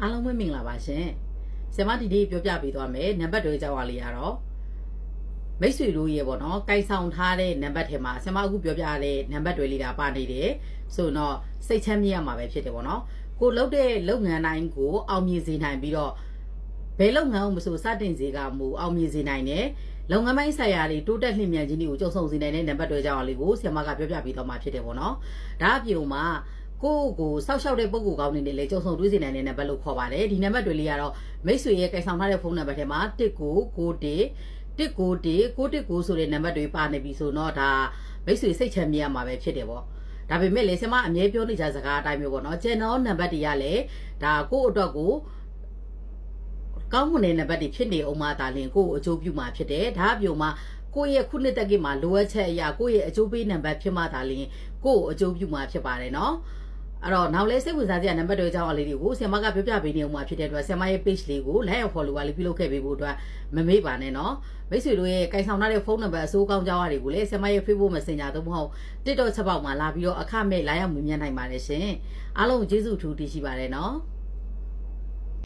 အားလုံးပဲမင်္ဂလာပါရှင်ဆရာမဒီနေ့ပြောပြပေးသွားမယ်နံပါတ်တွေကြောင်းအားလေးရတော့မိတ်ဆွေတို့ရေပေါ့နော်ကိုင်ဆောင်ထားတဲ့နံပါတ်ထဲမှာဆရာမအခုပြောပြတဲ့နံပါတ်တွေလေးတာပါနေတယ်ဆိုတော့စိတ်ချမ်းမြေ့ရမှာပဲဖြစ်တယ်ပေါ့နော်ကိုလုပ်တဲ့လုပ်ငန်းတိုင်းကိုအောင်မြင်စေနိုင်ပြီးတော့ဘယ်လုပ်ငန်းကိုမဆိုစတင်စေကမူအောင်မြင်စေနိုင်တယ်လုပ်ငန်းပိုင်းဆိုင်ရာတွေတိုးတက်လျင်မြန်ခြင်းတွေကိုကြုံဆုံစေနိုင်တဲ့နံပါတ်တွေကြောင်းအားလေးကိုဆရာမကပြောပြပေးသွားမှာဖြစ်တယ်ပေါ့နော်ဒါအပြင်မှာကိုစောက်ရှောက်တဲ့ပုံကိုကောင်းနေတယ်လေကြုံဆုံတွေးစီနိုင်တဲ့နံပါတ်လို့ခေါ်ပါတယ်ဒီနံပါတ်တွေလေးကတော့မိတ်ဆွေရဲ့ကိုင်ဆောင်ထားတဲ့ဖုန်းနံပါတ်ထဲမှာ1991ဆိုတဲ့နံပါတ်တွေပါနေပြီဆိုတော့ဒါမိတ်ဆွေစိတ်ချမ်းမြေ့ရမှာပဲဖြစ်တယ်ပေါ့ဒါပေမဲ့လေဆရာမအမြဲပြောနေကြစကားအတိုင်းမျိုးပေါ့နော်ကျန်တော့နံပါတ်တွေကလည်းဒါကိုယ့်အတွက်ကိုကောင်းမွန်တဲ့နံပါတ်တွေဖြစ်နေအောင်မှဒါလင်ကိုယ့်အကျိုးပြုမှာဖြစ်တယ်ဒါအပြင်မှာကိုယ့်ရဲ့ခုနှစ်တက်ကမှာလိုအပ်ချက်အရာကိုယ့်ရဲ့အကျိုးပေးနံပါတ်ဖြစ်မှဒါလင်ကိုယ့်အကျိုးပြုမှာဖြစ်ပါတယ်နော်အဲ့တော့နောက်လဲစိတ်ဝင်စားစရာနံပါတ်တွေအကြောင်းအလေးတွေကိုဆရာမကပြောပြပေးနေအောင်မှာဖြစ်တဲ့အတွက်ဆရာမရဲ့ page လေးကို like and follow လေးပြုလုပ်ခဲ့ပေးဖို့အတွက်မမေ့ပါနဲ့နော်မိတ်ဆွေတို့ရဲ့ကိုင်ဆောင်ထားတဲ့ဖုန်းနံပါတ်အစိုးကောင်းကြောင်းအားတွေကိုလည်းဆရာမရဲ့ Facebook Messenger သို့မဟုတ် TikTok ချက်ပေါက်မှာလာပြီးတော့အခမဲ့လာရောက်မြင်မြန်နိုင်ပါတယ်ရှင်အားလုံးကျေးဇူးအထူးတင်ရှိပါတယ်နော်